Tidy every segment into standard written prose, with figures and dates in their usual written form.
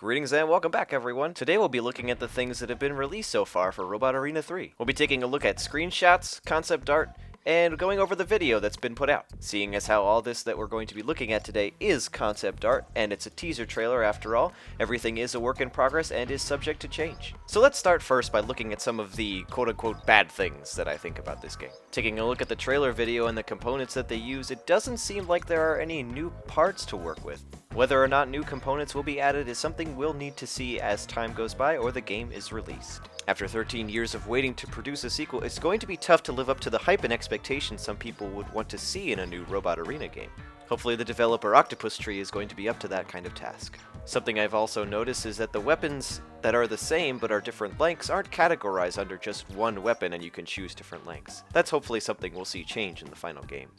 Greetings and welcome back, everyone. Today we'll be looking at the things that have been released so far for Robot Arena 3. We'll be taking a look at screenshots, concept art, and going over the video that's been put out. Seeing as how all this that we're going to be looking at today is concept art, and it's a teaser trailer after all, everything is a work in progress and is subject to change. So let's start first by looking at some of the quote-unquote bad things that I think about this game. Taking a look at the trailer video and the components that they use, it doesn't seem like there are any new parts to work with. Whether or not new components will be added is something we'll need to see as time goes by or the game is released. After 13 years of waiting to produce a sequel, it's going to be tough to live up to the hype and expectations some people would want to see in a new Robot Arena game. Hopefully the developer Octopus Tree is going to be up to that kind of task. Something I've also noticed is that the weapons that are the same but are different lengths aren't categorized under just one weapon and you can choose different lengths. That's hopefully something we'll see change in the final game.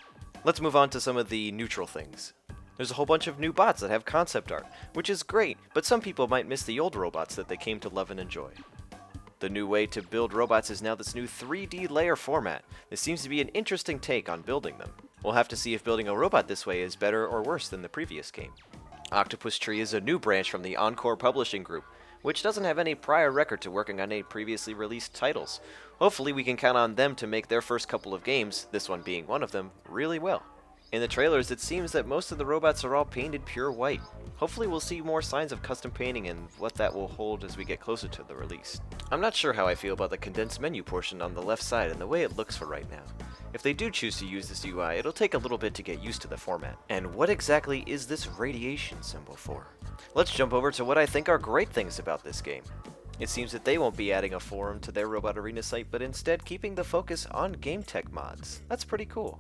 Let's move on to some of the neutral things. There's a whole bunch of new bots that have concept art, which is great, but some people might miss the old robots that they came to love and enjoy. The new way to build robots is now this new 3D layer format. This seems to be an interesting take on building them. We'll have to see if building a robot this way is better or worse than the previous game. Octopus Tree is a new branch from the Encore Publishing Group, which doesn't have any prior record to working on any previously released titles. Hopefully we can count on them to make their first couple of games, this one being one of them, really well. In the trailers, it seems that most of the robots are all painted pure white. Hopefully we'll see more signs of custom painting and what that will hold as we get closer to the release. I'm not sure how I feel about the condensed menu portion on the left side and the way it looks for right now. If they do choose to use this UI, it'll take a little bit to get used to the format. And what exactly is this radiation symbol for? Let's jump over to what I think are great things about this game. It seems that they won't be adding a forum to their Robot Arena site, but instead keeping the focus on game tech mods. That's pretty cool.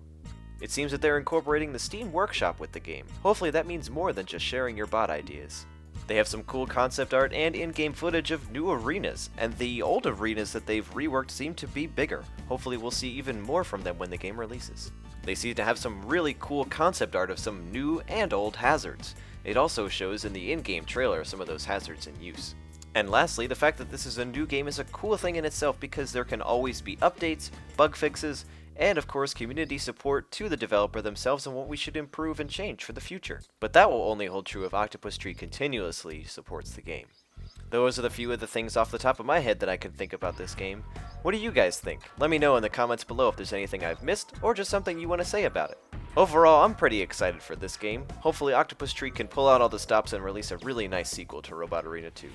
It seems that they're incorporating the Steam Workshop with the game. Hopefully that means more than just sharing your bot ideas. They have some cool concept art and in-game footage of new arenas, and the old arenas that they've reworked seem to be bigger. Hopefully we'll see even more from them when the game releases. They seem to have some really cool concept art of some new and old hazards. It also shows in the in-game trailer some of those hazards in use. And lastly, the fact that this is a new game is a cool thing in itself because there can always be updates, bug fixes, and of course community support to the developer themselves on what we should improve and change for the future. But that will only hold true if Octopus Tree continuously supports the game. Those are the few of the things off the top of my head that I can think about this game. What do you guys think? Let me know in the comments below if there's anything I've missed or just something you want to say about it. Overall, I'm pretty excited for this game. Hopefully Octopus Tree can pull out all the stops and release a really nice sequel to Robot Arena 2.